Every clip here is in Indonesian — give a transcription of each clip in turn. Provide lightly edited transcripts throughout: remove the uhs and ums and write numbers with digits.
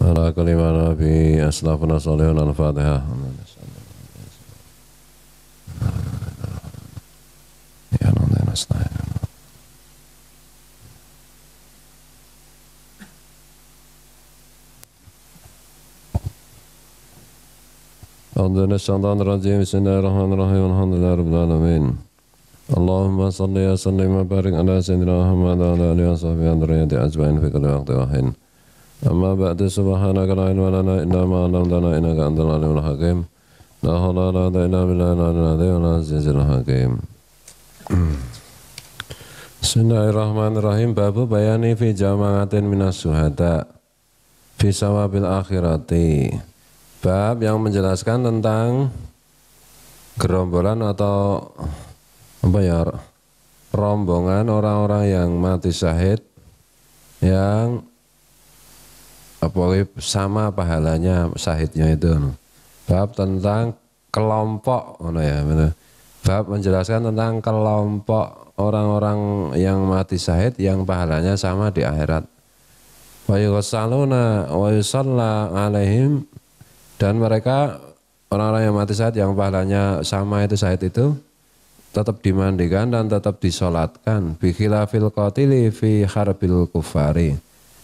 على كل ما نبي أسلافنا صالحون الفاتحة. يا رب نستعين. أعوذ بالله من الشيطان الرجيم. بسم الله الرحمن الرحيم. الحمد لله رب العالمين. اللهم صل وسلم وبارك على سيدنا محمد وعلى آله وصحبه وذريته أجمعين في كل وقت وحين. أما بعد سبحانك لا علم لنا إلا ما علمتنا إنك أنت العليم الحكيم. لا حول ولا قوة إلا بالله العلي العظيم العزيز الحكيم. Bismillahirrahmanirrahim. Babu bayani fi jama'atin minas syuhada fi sawabil akhirati. Bab yang menjelaskan tentang gerombolan atau rombongan orang-orang yang mati syahid yang sama pahalanya syahidnya itu. Bab tentang kelompok Bab menjelaskan tentang kelompok orang-orang yang mati syahid yang pahalanya sama di akhirat. Wa yusaluna wa yusalla alaihim, dan mereka orang-orang yang mati syahid yang pahalanya sama itu syahid itu tetap dimandikan dan tetap disolatkan. Bi khilafil qatili fi harbil kufari.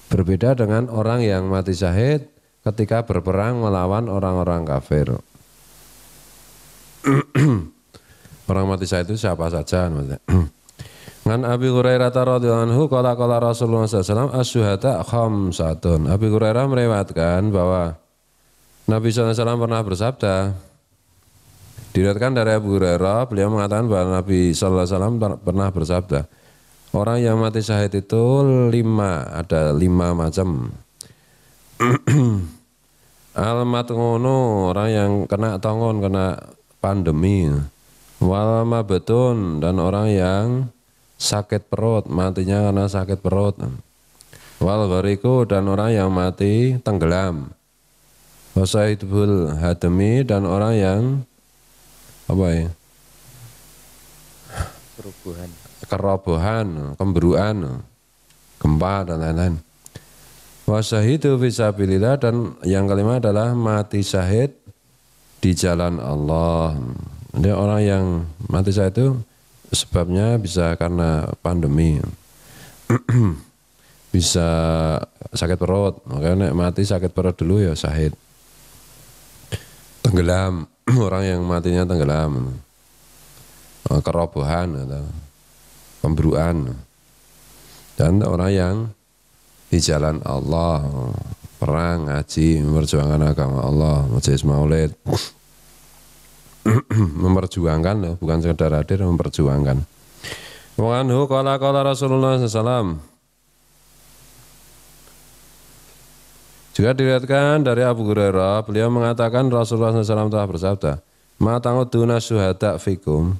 Berbeda dengan orang yang mati syahid ketika berperang melawan orang-orang kafir. Orang mati syahid itu siapa saja? Ngan Abi Hurairah radhiyallahu anhu qala Rasulullah sallallahu alaihi wasallam asyuhada khamsatun. Abi Hurairah meriwayatkan bahwa Nabi SAW pernah bersabda, diriwayatkan dari Abu Hurairah, beliau mengatakan bahwa Nabi SAW pernah bersabda, orang yang mati syahid itu ada lima macam. Al-matngunu, orang yang kena tongon, kena pandemi. Wal mabetun, dan orang yang sakit perut, matinya karena sakit perut. Wal ghariku, dan orang yang mati tenggelam. Wasaidul hadami, dan orang yang kerobohan, kemberuan, gempa dan lain-lain. Wasahidu fisabilillah, dan yang kelima adalah mati syahid di jalan Allah. Jadi orang yang mati syahid itu sebabnya bisa karena pandemi, bisa sakit perut, makanya mati sakit perut dulu ya syahid. Tenggelam, orang yang matinya tenggelam, kerobohan atau pemburuan, dan orang yang di jalan Allah, perang, ngaji, memperjuangkan agama Allah, majelis maulid, memperjuangkan, bukan sekedar hadir, memperjuangkan. Wa anhu qala Rasulullah sallallahu. Juga diriwayatkan dari Abu Hurairah, beliau mengatakan Rasulullah SAW telah bersabda, ma tanguduna syuhada fikum,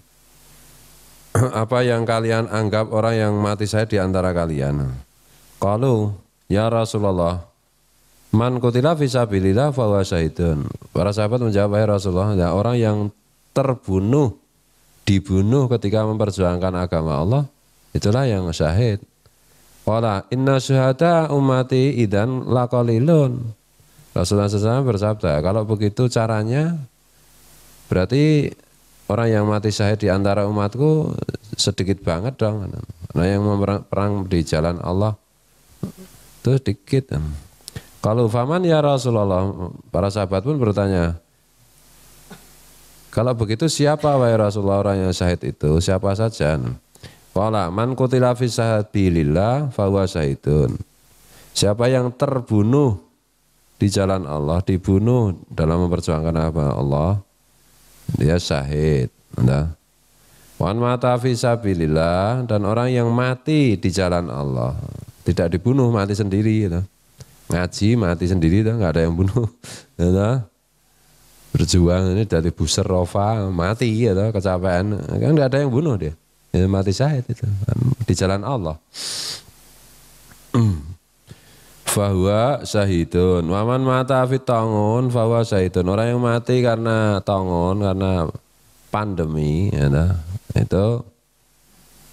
apa yang kalian anggap orang yang mati syahid di antara kalian? Qalu, ya Rasulullah, man qutila fi sabilillah fa huwa syahidun. Para sahabat menjawab, ya Rasulullah, ya orang yang dibunuh ketika memperjuangkan agama Allah, itulah yang syahid. Qala inna syuhada ummati idan laqalilun. Rasulullah SAW bersabda, kalau begitu caranya berarti orang yang mati syahid di antara umatku sedikit banget dong. Nah yang perang di jalan Allah itu sedikit. Kalau faman ya Rasulullah, para sahabat pun bertanya, kalau begitu siapa wahai Rasulullah orang yang syahid itu, siapa saja? Qala man qutila fi sabilillah fa huwa syahidun. Siapa yang terbunuh di jalan Allah, dibunuh dalam memperjuangkan agama Allah, dia syahid. Nah. Wan mata fi sabilillah, dan orang yang mati di jalan Allah, tidak dibunuh, mati sendiri gitu. Ngaji mati sendiri tuh, enggak ada yang bunuh. Gitu. Berjuang ini dari buser rofa mati gitu, kecapean, kan enggak ada yang bunuh dia. Ya, mati syahid itu di jalan Allah. Fahuwa syahidun. Waman mata fit tongon fahuwa syahidun. Orang yang mati karena tongon, karena pandemi, ya, itu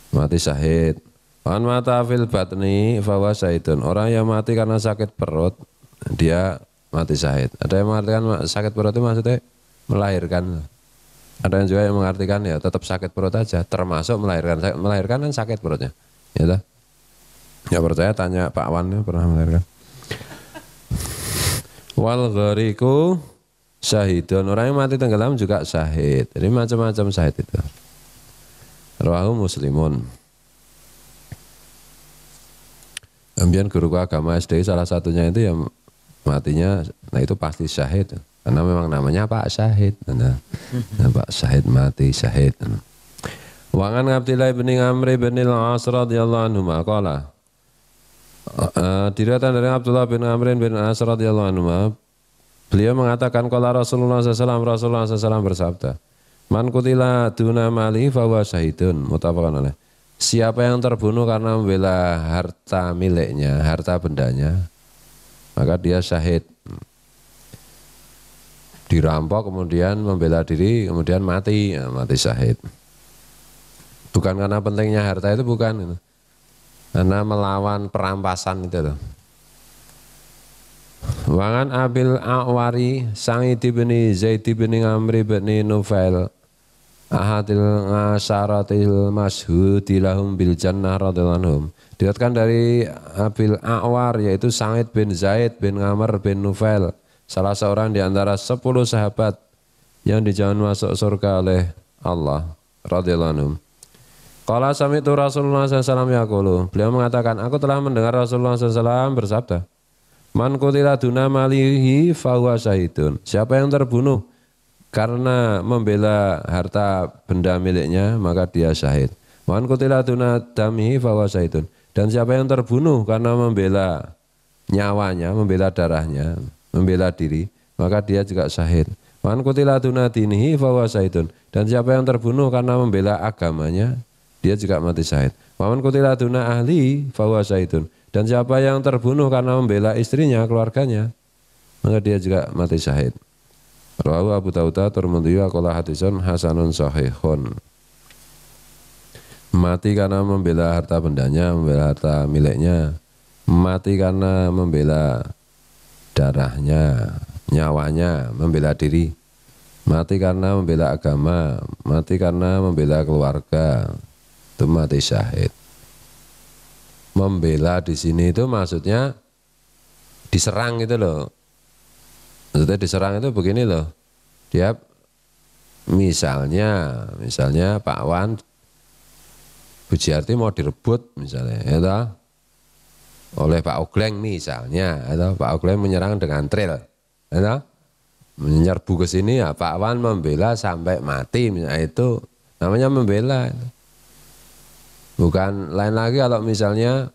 mati syahid. Waman mata fil batni fahuwa syahidun. Orang yang mati karena sakit perut, dia mati syahid. Ada yang mengartikan sakit perut itu maksudnya melahirkan. Ada yang juga yang mengartikan ya tetap sakit perut aja, termasuk melahirkan. Melahirkan kan sakit perutnya. Ya toh? Ya percaya tanya Pak Wan ya, pernah melahirkan. Wal ghariku syahidun, orang yang mati tenggelam juga syahid. Jadi macam-macam syahid itu. Rawahu Muslimun. Ambian guruku agama SD salah satunya itu yang matinya, nah itu pasti syahid. Karena memang namanya Pak Syahid. Nah, Pak Syahid mati syahid. Wangan Abdillah bin Amr bin al-As radhiyallahu anhu maqala. Diriwayatkan dari Abdullah bin Amr bin al-As radhiyallahu anhu, beliau mengatakan qala Rasulullah SAW bersabda, man qutila duna mali fa huwa syahidun, muttafaqun alaih. Siapa yang terbunuh karena membela harta miliknya, harta bendanya, maka dia syahid. Dirampok kemudian membela diri kemudian mati, ya, mati syahid. Bukan karena pentingnya harta itu, bukan, karena melawan perampasan itu loh. Wangan Abil A'wari Sa'id bin Zaid bin Amr bin Nufail ahadil ngasaratil masyhudi lahum bil jannah radhiyallahu anhum. Diriwayatkan dari Abil A'war yaitu Sa'id bin Zaid bin Amr bin Nufail, salah seorang di antara 10 sahabat yang dijamin masuk surga oleh Allah radhiyallahu anhum. Qala sami'tu Rasulullah SAW yaqulu, beliau mengatakan, aku telah mendengar Rasulullah SAW bersabda, man qutila duna malihi fahuwa syahidun. Siapa yang terbunuh karena membela harta benda miliknya, maka dia syahid. Man qutila duna damihi fahuwa syahidun. Dan siapa yang terbunuh karena membela nyawanya, membela darahnya, membela diri, maka dia juga syahid. Man qutila duna dinihi fahuwa syahidun. Dan siapa yang terbunuh karena membela agamanya, dia juga mati syahid. Waman qutila duna ahli fahuwa syahidun. Dan siapa yang terbunuh karena membela istrinya, keluarganya, maka dia juga mati syahid. Rawahu Abu Dawud Tirmidzi wa qala hadisun hasanun sahihun. Mati karena membela harta bendanya, membela harta miliknya, mati karena membela darahnya, nyawanya, membela diri, mati karena membela agama, mati karena membela keluarga, itu mati syahid. Membela di sini itu maksudnya diserang gitu loh. Maksudnya diserang itu begini loh. Dia misalnya Pak Wan Bujiarti mau direbut misalnya, ya, oleh Pak Ogleng misalnya, ya, Pak Ogleng menyerang dengan tril, ya, menyerbu ke sini, ya, Pak Wan membela sampai mati, misalnya, itu namanya membela. Bukan lain lagi kalau misalnya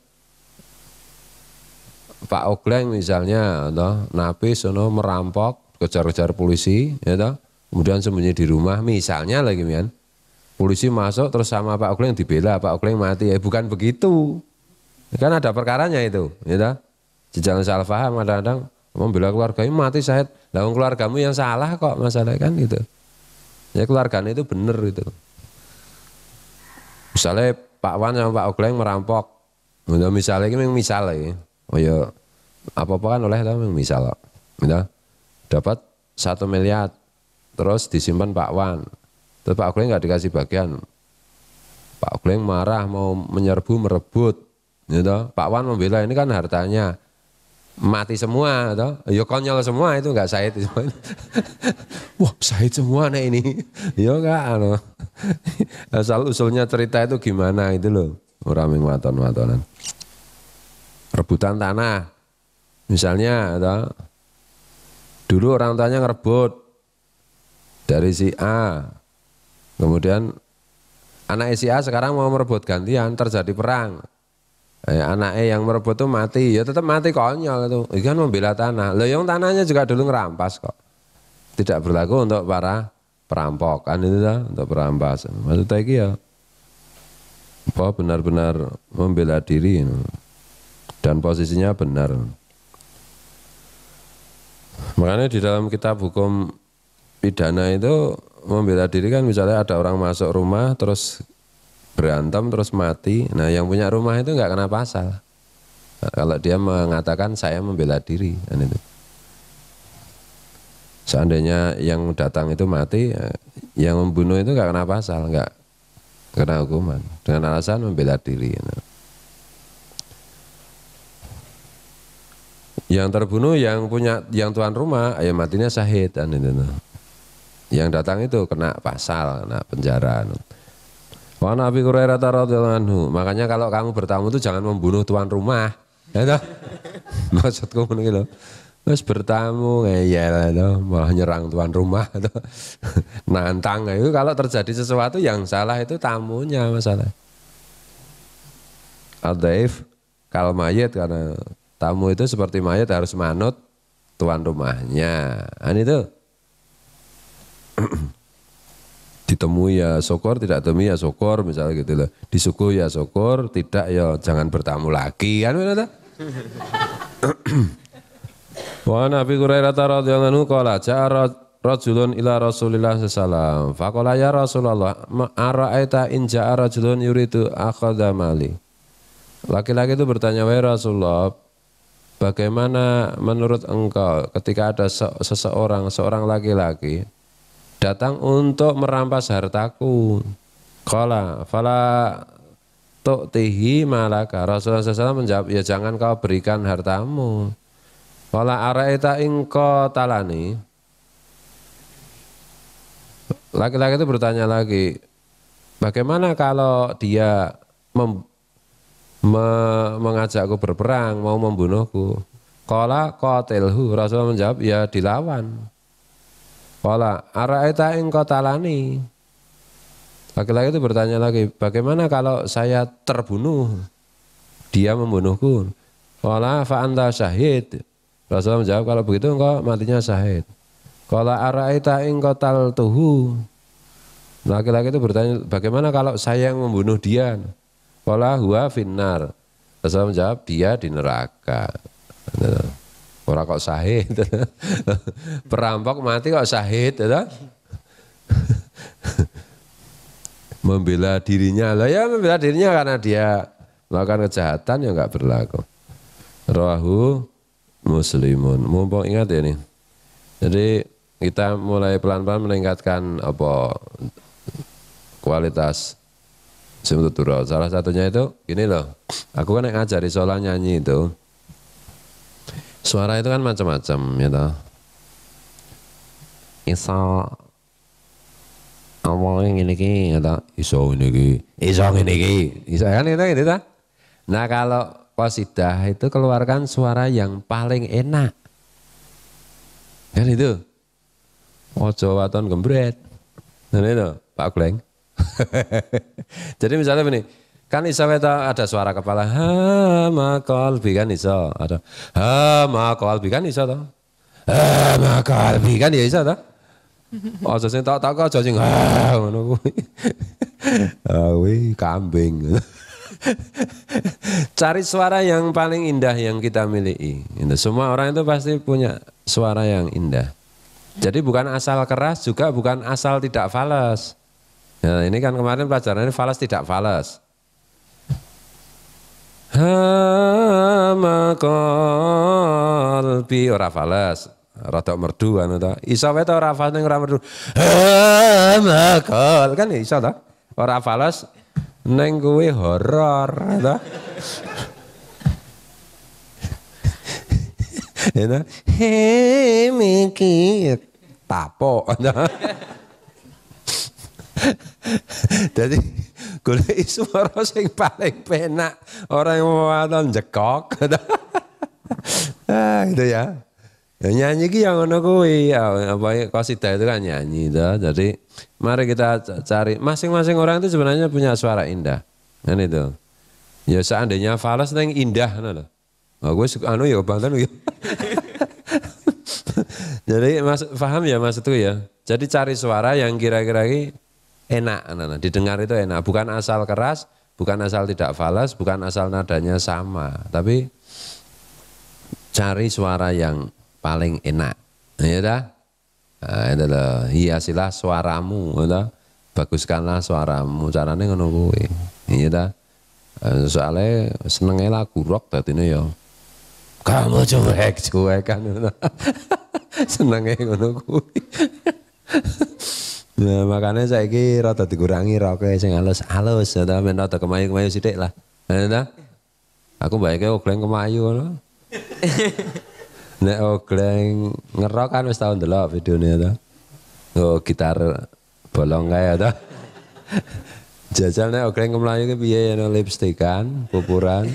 Pak Ogleng misalnya, napis, merampok, kejar-kejar polisi, ya, kemudian sembunyi di rumah, misalnya lagi, kan, polisi masuk terus sama Pak Ogleng dibela, Pak Ogleng mati, ya bukan begitu. Kan ada perkaranya itu, ya. Jangan salah paham, kadang-kadang membela keluarganya mati syahid. Lah keluargamu yang salah kok masalahnya, kan gitu. Ya keluarganya itu benar itu. Misalnya Pak Wan sama Pak Ogleng merampok, misalnya ini misalnya, oh ya apa-apa kan oleh tahu misal, ya, dapat 1 miliar, terus disimpan Pak Wan, terus Pak Ogleng nggak dikasih bagian, Pak Ogleng marah mau menyerbu merebut, ya, Pak Wan membela, ini kan hartanya mati semua, ya konyol semua itu, nggak syahid. Wah syahid semua nih ini, ya enggak, asal usulnya cerita itu gimana itu loh, orang yang waton-watonan. Rebutan tanah, misalnya, dulu orang tuanya ngerebut dari si A, kemudian anak si A sekarang mau merebut gantian, terjadi perang. Anaknya yang merebut itu mati, ya tetap mati konyol itu. Ini kan membela tanah. Loh yang tanahnya juga dulu ngerampas kok. Tidak berlaku untuk para perampok, kan itu untuk perampasan. Maksudnya ini ya benar-benar membela diri dan posisinya benar. Makanya di dalam kitab hukum pidana itu membela diri kan, misalnya ada orang masuk rumah terus berantem terus mati, nah yang punya rumah itu nggak kena pasal. Kalau dia mengatakan saya membela diri, kan itu. Seandainya yang datang itu mati, yang membunuh itu nggak kena pasal, nggak kena hukuman dengan alasan membela diri. Yang terbunuh yang tuan rumah, ya matinya syahid, kan itu. Yang datang itu kena pasal, kena penjara. Wa Nabi Hurairah radhiyallahu anhu, makanya kalau kamu bertamu itu jangan membunuh tuan rumah. Ya maksudku begini loh. Terus bertamu ngeyel itu malah nyerang tuan rumah itu. Nantang itu kalau terjadi sesuatu yang salah itu tamunya masalah. Al-Daif kal mayit, karena tamu itu seperti mayit harus manut tuan rumahnya. Kan itu. Ditemui ya syukur, tidak temui ya syukur, misalnya gitu loh. Disuguh ya syukur, tidak ya jangan bertamu lagi, kan benar. Wa Nabi Hurairah radhiyallahu anhu qala ja'a rajulun ila Rasulillah sallallahu faqala ya Rasulullah ara'aita in ja'a rajulun yuridu akhadha mali. Laki-laki itu bertanya, wahai Rasulullah, bagaimana menurut engkau ketika ada seorang laki-laki datang untuk merampas hartaku. Qala fala tu'tihi malaka. Rasulullah SAW menjawab, ya jangan kau berikan hartamu. Qala araita in qatalani. Laki-laki itu bertanya lagi, bagaimana kalau dia mengajakku berperang, mau membunuhku? Qala qatilhu. Rasulullah menjawab, ya dilawan. Qala ara'aita in qatalani. Laki-laki itu bertanya lagi, bagaimana kalau saya terbunuh, dia membunuhku? Qala fa anta syahid. Rasulullah menjawab, kalau begitu engkau matinya syahid. Qala ara'aita in qataltuhu. Laki-laki itu bertanya, bagaimana kalau saya yang membunuh dia? Qala huwa finnar. Rasulullah menjawab, dia di neraka. Orang kok syahid, perampok mati kok syahid, membela dirinya lah ya, membela dirinya karena dia melakukan kejahatan yang enggak berlaku. Rawahu Muslimun. Mumpung ingat ya nih. Jadi kita mulai pelan-pelan meningkatkan kualitas Simtutura. Salah satunya itu gini loh. Aku kan yang ngajari soal nyanyi itu. Suara itu kan macam-macam ya toh. Iso ngomong ngene iki ya toh, iso ngene iki, iso ngene iki. Iso kan itu toh. Nah, kalau qasidah itu keluarkan suara yang paling enak. Kan itu. Ojo waton gembret. Nah itu, Pak Gleng. Jadi misalnya begini, kan iso ada suara kepala ma qalbi kan iso, ada ma qalbi kan iso toh. Ma qalbi kan ya iso toh. Aja sing tak aja sing ngono kuwi. Kuwi kambing. Cari suara yang paling indah yang kita miliki. Semua orang itu pasti punya suara yang indah. Jadi bukan asal keras, juga bukan asal tidak falas. Nah, ini kan kemarin pelajarannya falas tidak falas. Ma qalbi ora falas, rada merdu anu ta. Iso wae ta ora falas ning ora merdu. Ma qal kan iso ta? Ora falas ning kuwi horor ta. Ya he mikir tapo. Jadi golek suara sing paling penak, orang yang mau nonton jekok. Itu ya. Ya nyanyi ki yang ngono kuwi, apa qasidah itu kan nyanyi itu. Jadi mari kita cari, masing-masing orang itu sebenarnya punya suara indah. Kan itu. Ya seandainya falas nang indah ngono lho. Gue anu ya banten ya. Jadi paham ya maksudku ya. Jadi cari suara yang kira-kira enak, didengar itu enak, bukan asal keras, bukan asal tidak falas, bukan asal nadanya sama, tapi cari suara yang paling enak, ya dah, itu loh, hiasilah suaramu, ya baguskanlah suaramu, caranya ngono kuwi, ya dah. Soalnya senenge lagu rock dadine ya. Kamu cuek kan. Senenge ngono kuwi. Nah, makanya saiki rada dikurangi roke sing halus-halus ya ta men rada kemayu-kemayu sithik lah. Ya ta? Aku baike ogleng kemayu ngono. Nek ogleng ngerok kan wis tau ndelok videone ta. Oh, gitar bolong kae ta. Jajal nek ogleng kemlayu ki piye ya lipstikan, pupuran.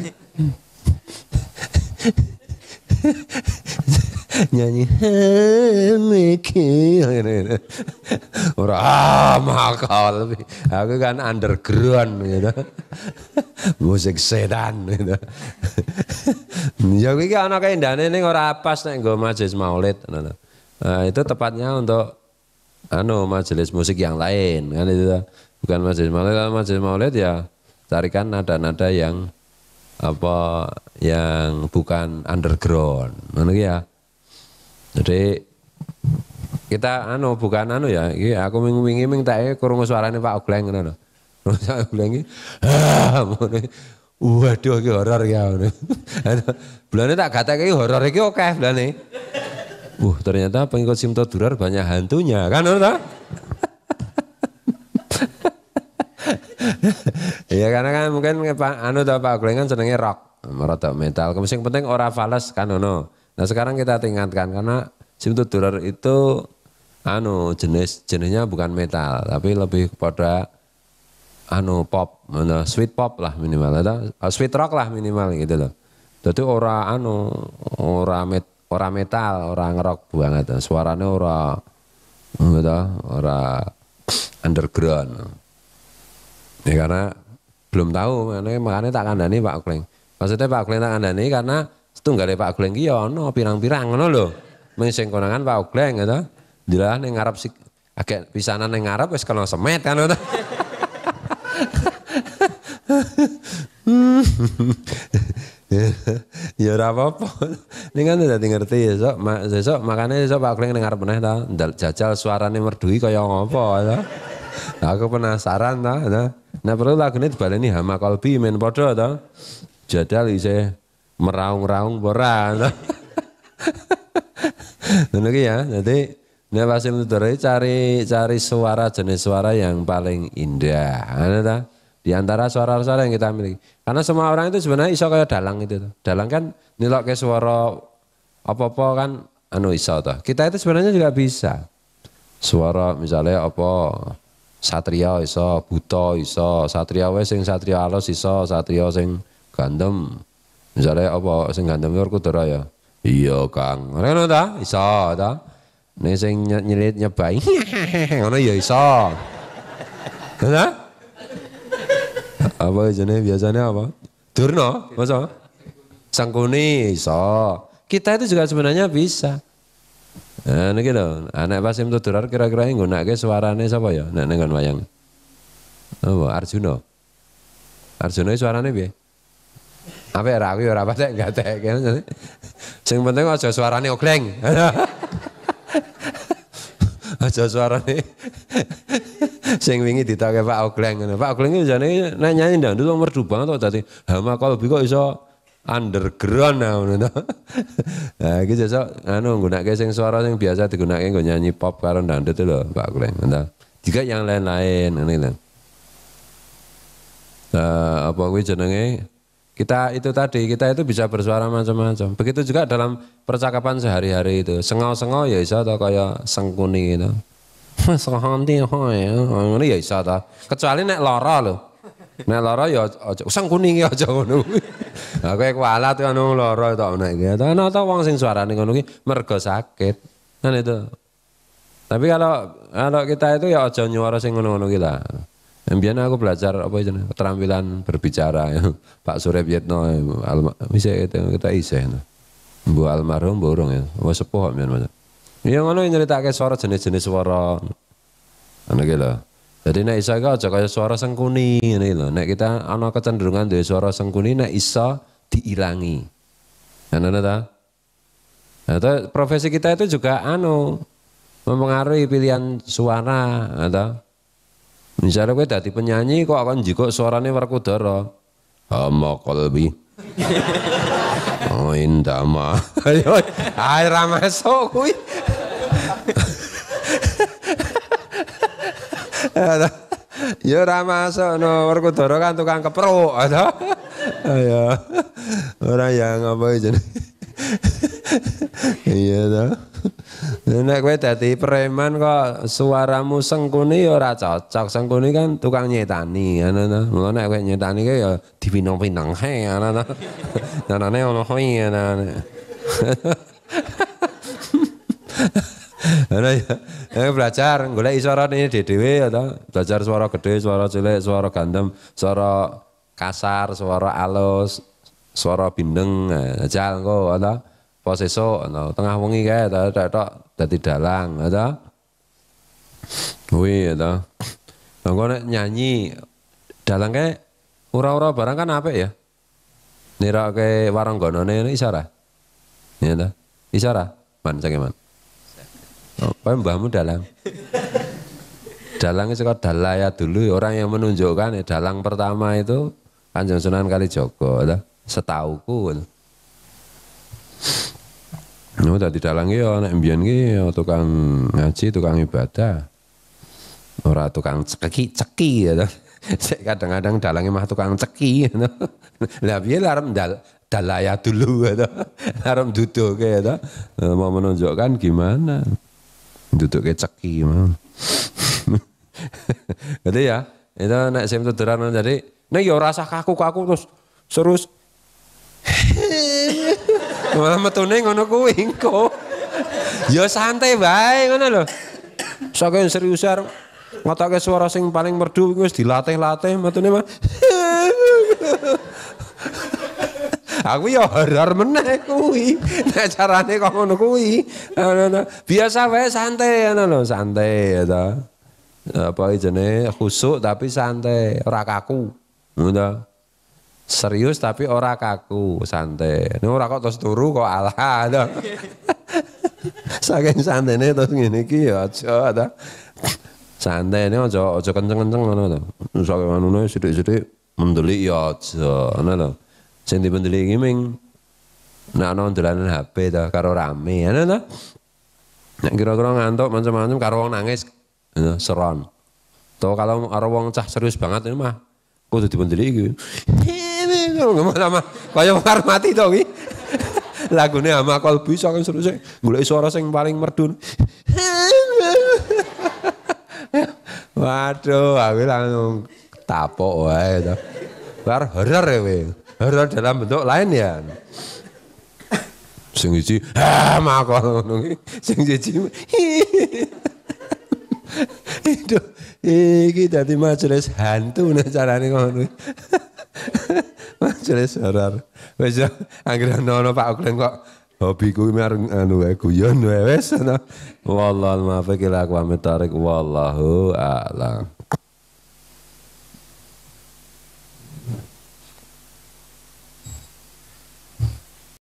Nyanyi ora makal aku kan underground gitu musik sedan gitu ya iki ana kaendane ning ora pas nek nggo majelis maulid nah, itu tepatnya untuk majelis musik yang lain kan itu bukan majelis maulid. Kalau majelis maulid ya carikan nada-nada yang yang bukan underground ngono ya. Jadi kita bukan ya, iki aku wingi tak krungu suarane Pak Ogleng ngono lho. Pak Ogleng iki waduh iki horor ya ngono. Bulane tak gateke horor iki akeh bulane. Ternyata pengikut Simto Durar banyak hantunya kan ngono ta? Ya karena kan mungkin Pak Ogleng kan senenge rock, rada metal. Yang penting ora fals kan ngono. Nah sekarang kita tingkatkan karena Simto Durar itu jenisnya bukan metal tapi lebih kepada pop, sweet pop lah minimal atau sweet rock lah minimal gitu loh. Jadi ora metal, ora ngerok banget. Suaranya ora underground. Ya karena belum tahu makanya tak kandani Pak Ogleng. Maksudnya Pak Ogleng tak kandani karena setunggale Pak Ogleng ki ya ana pirang-pirang ngono lho. Sing konangan Pak Ogleng gitu. Dilah ning ngarep agak pisanan ning ngarep wis kena semet kan ngono. Ya ora apa-apa. Ning kan dadi ngerti esuk makane esuk Pak Ogleng ning ngarep meneh ta jajal suarane merdui kaya ngopo ta. Aku penasaran ta. Nah perlu lagune dibaleni Hama Kolbi men padha ta. Jadal isih meraung-raung ora. Ngono ki ya. Jadi nek pas Simtodore cari suara jenis suara yang paling indah. Ngono ta? Di antara suara-suara yang kita miliki. Karena semua orang itu sebenarnya iso kaya dalang itu. Dalang kan nilokke suara apa-apa kan iso ta. Kita itu sebenarnya juga bisa. Suara misalnya satria iso, buta iso, satria wis sing satria alus iso, satria sing gandem. Misalnya sing gandem Werkudara ya. Iya Kang. Ngono ta? Iso ta? Nek sing nyelit nyebai ngono ya iso. Ngono? Apa jenenge biasanya apa? Durna, masa? Sangkuni iso. Kita itu juga sebenarnya bisa. Nah niki lho, anak Pak Simto Durar kira-kira nggunakake suarane sapa ya nek ning wayang? Arjuna. Arjuna suarane piye? Apa ya aku ora patek gatek. Sing penting aja suarane Ogleng. Aja suarane. Sing wingi ditoke Pak Ogleng ngono. Pak Ogleng iki jane nek nyanyi ndandut wong merdu banget kok dadi Hama Kolbi kok iso underground ngono to. Nah iki sesuk nggunakake sing suara sing biasa digunakake nggo nyanyi pop karo ndandut lho Pak Ogleng ngono. Juga yang lain-lain ngene lho. Apa kuwi jenenge? Kita itu bisa bersuara macam-macam. Begitu juga dalam percakapan sehari-hari itu. Sengau-sengau ya iso ta kaya sengkuni gitu. Senghanti hoy. Ngono ya iso ta. Kecuali nek lara lho. Nek lara ya aja sengkuni iki aja ngono kuwi. Lah kowe kualat lara tok nek iki. Ana ta wong sing suarane ngono kuwi mergo sakit. Kan itu. Tapi kalau kita itu ya aja nyuara sing ngono-ngono ki lah. Biyen aku belajar keterampilan berbicara Pak Suryapyitno bisa kita isih Mbok almarhum borong ya wis sepuh men Mas. Ya ngono nyeritake suara jenis-jenis suara ngono ki lho. Jadi nek iso aja kaya suara sengkuni ngene lho. Nek kita ana kecenderungan duwe suara sengkuni nek iso diilangi. Ngono ta? Atau profesi kita itu juga mempengaruhi pilihan suara atau misalnya kowe dadi penyanyi kok akan njikuk suarane Werkudara. Ama qalbi. Oh indama. Ayo ra masuk kuwi. Ya ora masuk no Werkudara kan tukang kepruk to. Ya. Ora yang apa jenenge. Iya to. Nek kowe dadi preman kok suaramu sengkuni ya ora cocok. Sengkuni kan tukang nyetani ngono to. Mula nek kowe nyetani ke ya dipinang-pinang he ngono to. Nanane ono hoy ngono. Ana ya belajar golek suara ini dhewe ya to. Belajar suara gede, suara cilik, suara gandem, suara kasar, suara alus, suara bindeng. Jajal engko to. Pas esuk tengah wengi kae tok dadi dalang to. Kuwi to. Engko nek nyanyi dalang kae ora-ora barang kan apik ya. Nirake warangganane iso ora? Ya to. Iso ora? Man sakeman. Apa mbahmu dalang? Dalang itu dalaya dulu orang yang menunjukkan dalang pertama itu Kanjeng Sunan Kalijaga setauku. Udah didalangi ya nek mbiyen ki tukang ngaji, tukang ibadah. Ora tukang ceki ya. Kadang-kadang dalange mah tukang ceki. Lah piye arep dalaya dulu ya. Arep duduke ya. Mau menunjukkan gimana? Duduke ceki mah. Gitu ya. Itu nek sim tuduran jadi nek ya ora usah kaku-kaku terus malah metune ngono kuwi engko. Ya santai bae ngono lho. Saking serius arep ngotoke suara sing paling merdu wis dilatih-latih metune mah. Aku ya horor meneh kuwi. Nek carane kok ngono kuwi. Biasa wae santai ngono lho, santai ya ta. Apa jenenge khusuk tapi santai, ora kaku. Ngono. Serius tapi ora kaku, santai. Nek ora kok terus turu kok alah to. Saking santene terus ngene iki ya aja ta. Santai nek aja kenceng-kenceng ngono to. Saking anune sithik-sithik mendelik ya aja ngono lho. Sing dipendelik iki ming nek ana dolanan HP ta karo rame ngono to. Nek kira-kira ngantuk macam-macam karo wong nangis seron. To kalau karo wong cah serius banget ini mah kudu dipendelik iki. Sama kaya wong mati to kuwi. Lagune ama kalbu saking serius golek suara sing paling merdu. Waduh, aku langsung tapok wae to. Bar horor ya kowe. Horor dalam bentuk lain ya. Sing siji makon ngono iki. Sing siji itu iki dadi majelis hantu nek carane ngono. Majelis horor. Wis anggere ono Pak Oklen kok hobiku mareng anu wae guyon wae wis ana. Wallahu a'lam bishawab. Wallahu a'lam.